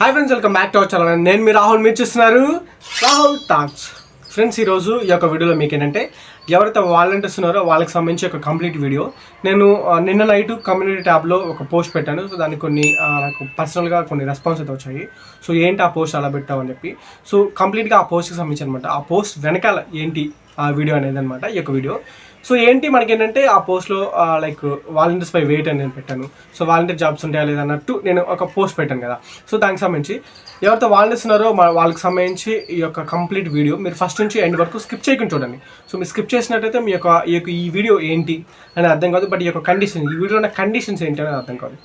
Hi friends, welcome back to our channel. నేను మీ రాహుల్, మీరు చూస్తున్నారు రాహుల్ టాక్స్. ఫ్రెండ్స్, ఈరోజు ఈ యొక్క వీడియోలో మీకు ఏంటంటే ఎవరైతే వాలంటీర్స్ ఉన్నారో వాళ్ళకి సంబంధించి ఒక కంప్లీట్ వీడియో నేను నిన్న నైట్ కమ్యూనిటీ ట్యాబ్లో ఒక పోస్ట్ పెట్టాను. సో దానికి కొన్ని నాకు పర్సనల్గా కొన్ని రెస్పాన్స్ అయితే వచ్చాయి. సో ఏంటి ఆ పోస్ట్ అలా పెట్టావు అని చెప్పి. సో కంప్లీట్గా ఆ పోస్ట్కి సంబంధించి అనమాట. ఆ పోస్ట్ వెనకాల ఏంటి ఆ వీడియో అనేది అనమాట ఈ యొక్క వీడియో. సో ఏంటి మనకేంటంటే ఆ పోస్ట్లో లైక్ వాలంటీర్స్ పై వెయిట్ అని నేను పెట్టాను. సో వాలంటీర్ జాబ్స్ ఉంటాయా లేదన్నట్టు నేను ఒక పోస్ట్ పెట్టాను కదా. సో దానికి సంబంధించి ఎవరైతే వాలంటీర్స్ ఉన్నారో వాళ్ళకి సంబంధించి ఈ యొక్క కంప్లీట్ వీడియో మీరు ఫస్ట్ నుంచి ఎండ్ వరకు స్కిప్ చేయకుండా చూడండి. సో మీరు స్కిప్ చేసినట్టయితే మీ యొక్క ఈ వీడియో ఏంటి అని అర్థం కాదు. బట్ ఈ యొక్క కండిషన్, ఈ వీడియోలో ఉన్న కండిషన్స్ ఏంటి అనేది అర్థం కాదు.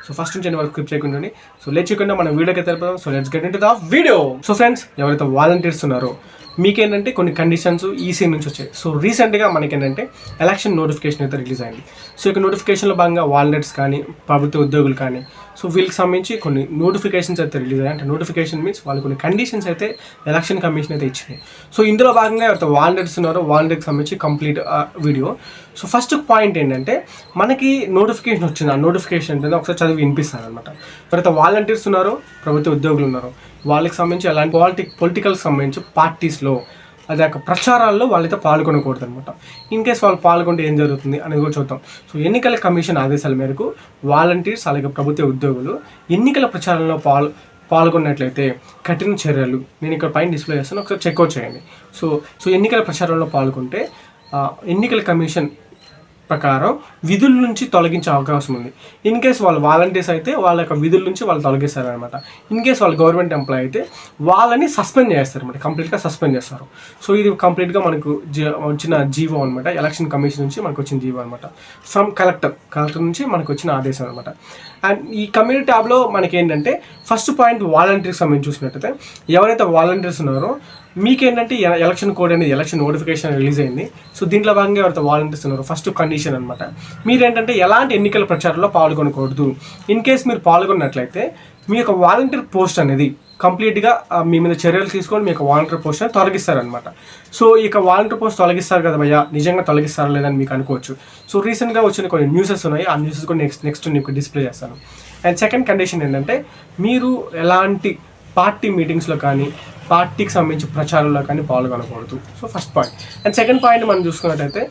సో ఫస్ట్ నుంచి ఎండ్ వరకు స్కిప్ చేయకుండా సో లేట్ చేయకుండా మనం వీడియోకి తెలిపాం. So let's get into the video. So friends, ఎవరైతే వాలంటీర్స్ ఉన్నారో మీకేంటంటే కొన్ని కండిషన్స్ ఈసీ నుంచి వచ్చాయి. సో రీసెంట్గా మనకేంటంటే ఎలక్షన్ నోటిఫికేషన్ అయితే రిలీజ్ అయింది. సో ఇక నోటిఫికేషన్లో భాగంగా వాలంటీర్స్ కానీ ప్రభుత్వ ఉద్యోగులు కానీ సో వీళ్ళకి సంబంధించి కొన్ని నోటిఫికేషన్స్ అయితే రిలీజ్ అయ్యాయి. అంటే నోటిఫికేషన్ మీన్స్ వాళ్ళు కొన్ని కండిషన్స్ అయితే ఎలక్షన్ కమిషన్ అయితే ఇచ్చింది. సో ఇందులో భాగంగా ఎవరైతే వాలంటీర్స్ ఉన్నారో వాలంటీర్కి సంబంధించి complete video. So first point ఏంటంటే మనకి నోటిఫికేషన్ వచ్చింది. ఆ నోటిఫికేషన్ ఏంటంటే ఒకసారి చదివి వినిపిస్తాను అనమాట. ఎవరైతే వాలంటీర్స్ ఉన్నారో ప్రభుత్వ ఉద్యోగులు ఉన్నారో వాళ్ళకి సంబంధించి అలాంటి పొలిటికల్కి సంబంధించి పార్టీస్లో అది యొక్క ప్రచారాల్లో వాళ్ళైతే పాల్గొనకూడదు అనమాట. ఇన్ కేస్ వాళ్ళు పాల్గొంటే ఏం జరుగుతుంది అనేది కూడా చూద్దాం. సో ఎన్నికల కమిషన్ ఆదేశాల మేరకు వాలంటీర్స్ అలాగే ప్రభుత్వ ఉద్యోగులు ఎన్నికల ప్రచారంలో పాల్గొన్నట్లయితే కఠిన చర్యలు, నేను ఇక్కడ పైన డిస్ప్లే చేస్తాను, ఒకసారి చెక్అవుట్ చేయండి. సో ఎన్నికల ప్రచారంలో పాల్గొంటే ఎన్నికల కమిషన్ ప్రకారం విధుల నుంచి తొలగించే అవకాశం ఉంది. ఇన్ కేస్ వాళ్ళు వాలంటీర్స్ అయితే వాళ్ళ యొక్క విధుల నుంచి వాళ్ళు తొలగిస్తారనమాట. ఇన్ కేస్ వాళ్ళు గవర్నమెంట్ ఎంప్లాయ్ అయితే వాళ్ళని సస్పెండ్ చేస్తారు అనమాట, కంప్లీట్గా సస్పెండ్ చేస్తారు. సో ఇది కంప్లీట్గా మనకు వచ్చిన జీవో అనమాట. ఎలక్షన్ కమిషన్ నుంచి మనకు వచ్చిన జీవో అనమాట. ఫ్రమ్ కలెక్టర్ నుంచి మనకు వచ్చిన ఆదేశం అనమాట. అండ్ ఈ కమ్యూనిటీ ట్యాబ్లో మనకి ఏంటంటే ఫస్ట్ పాయింట్ వాలంటీర్స్ సంబంధించి చూసినట్టయితే ఎవరైతే వాలంటీర్స్ ఉన్నారో మీకేంటంటే ఎలక్షన్ కోడ్ అనేది ఎలక్షన్ నోటిఫికేషన్ రిలీజ్ అయింది. సో దీంట్లో భాగంగా ఎవరైతే వాలంటీర్స్ ఉన్నారో ఫస్ట్ కండిషన్ అనమాట, మీరేంటంటే ఎలాంటి ఎన్నికల ప్రచారంలో పాల్గొనకూడదు. ఇన్ కేస్ మీరు పాల్గొన్నట్లయితే మీ యొక్క వాలంటీర్ పోస్ట్ అనేది కంప్లీట్గా మీ మీద చర్యలు తీసుకొని మీ యొక్క వాలంటీర్ పోస్ట్ అనేది తొలగిస్తారనమాట. సో ఈ యొక్క వాలంటీర్ పోస్ట్ తొలగిస్తారు కదా భయ్యా, నిజంగా తొలగిస్తారా లేదని మీకు అనుకోవచ్చు. సో రీసెంట్గా వచ్చిన కొన్ని న్యూసెస్ ఉన్నాయి. ఆ న్యూసెస్ కూడా నెక్స్ట్ మీకు డిస్ప్లే చేస్తాను. అండ్ సెకండ్ కండిషన్ ఏంటంటే మీరు ఎలాంటి పార్టీ మీటింగ్స్లో కానీ పార్టీకి సంబంధించి ప్రచారంలో కానీ పాల్గొనకూడదు. So first point. And second point మనం చూసుకున్నట్టయితే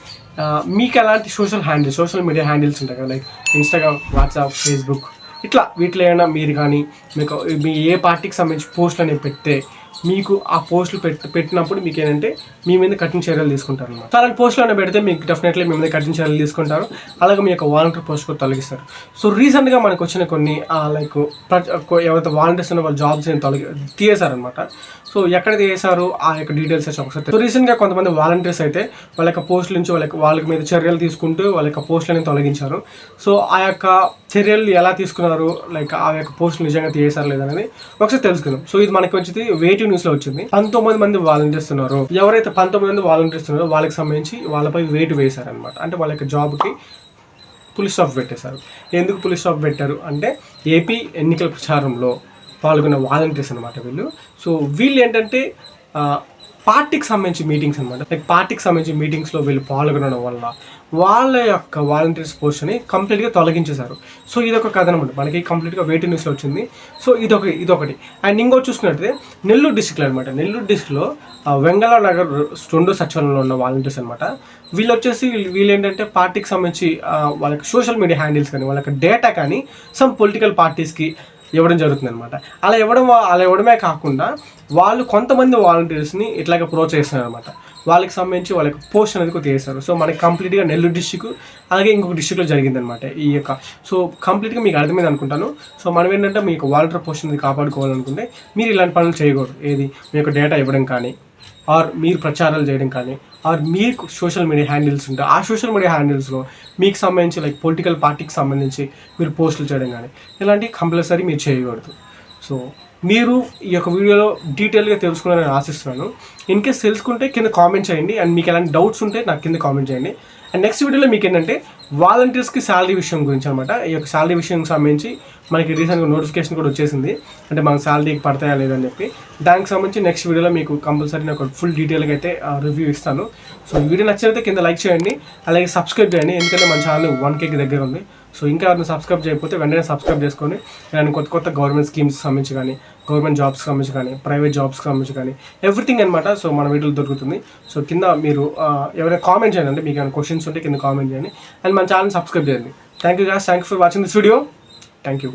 మీకు ఎలాంటి సోషల్ మీడియా హ్యాండిల్స్ ఉంటాయి కదా, లైక్ ఇన్స్టాగ్రామ్, వాట్సాప్, ఫేస్బుక్, ఇట్లా వీటిలో ఏమైనా మీరు కానీ మీకు మీ ఏ పార్టీకి సంబంధించి పోస్టులు అనేవి పెడితే మీకు ఆ పోస్టులు పెట్టినప్పుడు మీకు ఏంటంటే మీ మీద కఠిన చర్యలు తీసుకుంటారు అనమాట. అలాంటి పోస్టులు అనేవి పెడితే మీకు డెఫినెట్లీ మీ మీద కఠిన చర్యలు తీసుకుంటారు. అలాగే మీ యొక్క వాలంటీర్ పోస్ట్ కూడా తొలగిస్తారు. సో రీసెంట్గా మనకు వచ్చిన కొన్ని లైక్ ఎవరైతే వాలంటీర్స్ ఉన్న వాళ్ళ జాబ్స్ తీసేశారనమాట. సో ఎక్కడ తీసేశారు ఆ యొక్క డీటెయిల్స్ వచ్చి ఒకసారి. సో రీసెంట్గా కొంతమంది వాలంటీర్స్ అయితే వాళ్ళ యొక్క పోస్టుల నుంచి వాళ్ళకి మీద చర్యలు తీసుకుంటూ వాళ్ళ యొక్క పోస్టులని తొలగించారు. సో ఆ యొక్క చర్యలు ఎలా తీసుకున్నారు, లైక్ ఆ యొక్క పోస్టులు నిజంగా తీసేశారు లేదనేది ఒకసారి తెలుసుకుందాం. సో ఇది మనకి వచ్చింది వేటి న్యూస్లో వచ్చింది. 19 మంది వాలంటీర్స్ ఉన్నారు. ఎవరైతే 19 మంది వాలంటీర్స్ ఉన్నారో వాళ్ళకి సంబంధించి వాళ్ళపై వెయిట్ వేశారనమాట. అంటే వాళ్ళ యొక్క జాబ్కి పులి స్టాప్ పెట్టేశారు. ఎందుకు పులి స్టాప్ పెట్టారు అంటే ఏపీ ఎన్నికల ప్రచారంలో పాల్గొన్న వాలంటీర్స్ అనమాట వీళ్ళు. సో వీళ్ళు ఏంటంటే పార్టీకి సంబంధించి మీటింగ్స్ అనమాట. లైక్ పార్టీకి సంబంధించి మీటింగ్స్లో వీళ్ళు పాల్గొనడం వల్ల వాళ్ళ యొక్క వాలంటీర్స్ పోస్ట్ని కంప్లీట్గా తొలగించేశారు. సో ఇదొక కథ అనమాట. మనకి కంప్లీట్గా వేటి న్యూస్లో వచ్చింది. సో ఇదొకటి. అండ్ ఇంకోటి చూసుకున్నట్టయితే నెల్లూరు డిస్ట్రిక్ట్లో అనమాట. నెల్లూరు డిస్ట్రిక్ట్లో వెంగళ నగర్ 2వ సచివాలయంలో ఉన్న వాలంటీర్స్ అనమాట. వీళ్ళు ఏంటంటే పార్టీకి సంబంధించి వాళ్ళకి సోషల్ మీడియా హ్యాండిల్స్ కానీ వాళ్ళకి డేటా కానీ సమ్ పొలిటికల్ పార్టీస్కి ఇవ్వడం జరుగుతుంది అనమాట. అలా ఇవ్వడమే కాకుండా వాళ్ళు కొంతమంది వాలంటీర్స్ని ఇట్లాగే ప్రోత్సహిస్తున్నారు అనమాట. వాళ్ళకి సంబంధించి వాళ్ళకి పోస్ట్ అనేది కూడా చేస్తారు. సో మనకి కంప్లీట్గా నెల్లూరు డిస్ట్రిక్ట్ అలాగే ఇంకొక డిస్ట్రిక్ట్లో జరిగిందనమాట ఈ యొక్క. సో కంప్లీట్గా మీకు అర్థమైంది అనుకుంటాను. సో మనం ఏంటంటే మీ యొక్క వాలంటీర్ పోస్ట్ అనేది కాపాడుకోవాలనుకుంటే మీరు ఇలాంటి పనులు చేయకూడదు. ఏది మీ యొక్క డేటా ఇవ్వడం కానీ ఆర్ మీరు ప్రచారాలు చేయడం కానీ ఆర్ మీకు సోషల్ మీడియా హ్యాండిల్స్ ఉంటాయి. ఆ సోషల్ మీడియా హ్యాండిల్స్లో మీకు సంబంధించి లైక్ పొలిటికల్ పార్టీకి సంబంధించి మీరు పోస్టులు చేయడం కానీ ఇలాంటివి కంపల్సరీ మీరు చేయకూడదు. సో మీరు ఈ యొక్క వీడియోలో డీటెయిల్గా తెలుసుకున్నారని ఆశిస్తున్నాను. ఇన్ కేస్ తెలుసుకుంటే కింద కామెంట్ చేయండి. అండ్ మీకు ఎలాంటి డౌట్స్ ఉంటే నాకు కింద కామెంట్ చేయండి. అండ్ నెక్స్ట్ వీడియోలో మీకు ఏంటంటే వాలంటీర్స్కి శాలరీ విషయం గురించి అనమాట. ఈ యొక్క శాలరీ విషయం సంబంధించి మనకి రీసెంట్గా నోటిఫికేషన్ కూడా వచ్చేసింది. అంటే మనకు శాలరీకి పడతాయా లేదని చెప్పి దానికి సంబంధించి నెక్స్ట్ వీడియోలో మీకు కంపల్సరీ నాకు ఫుల్ డీటెయిల్గా అయితే రివ్యూ ఇస్తాను. సో ఈ వీడియో నచ్చినైతే కింద లైక్ చేయండి, అలాగే సబ్స్క్రైబ్ చేయండి. ఎందుకంటే మన ఛానల్ 1Kకి దగ్గర ఉంది. సో ఇంకా ఎవరైనా సబ్స్క్రైబ్ చేయకపోతే వెంటనే సబ్స్క్రైబ్ చేసుకొని నేను కొత్త కొత్త గవర్నమెంట్ స్కీమ్స్కి సంబంధించి కానీ గవర్నమెంట్ జాబ్స్కి సంబంధించి కానీ ప్రైవేట్ జాబ్స్కి సంబంధించి కానీ ఎవ్రీథింగ్ అనమాట. సో మన వీడియోలో దొరుకుతుంది. సో కింద మీరు ఎవరైనా కామెంట్ చేయండి, అంటే మీకు ఏమైనా క్వశ్చన్స్ ఉంటే కింద కామెంట్ చేయండి అండ్ మన ఛానల్ సబ్స్క్రైబ్ చేయండి. Thank you guys, thank you for watching this video. Thank you.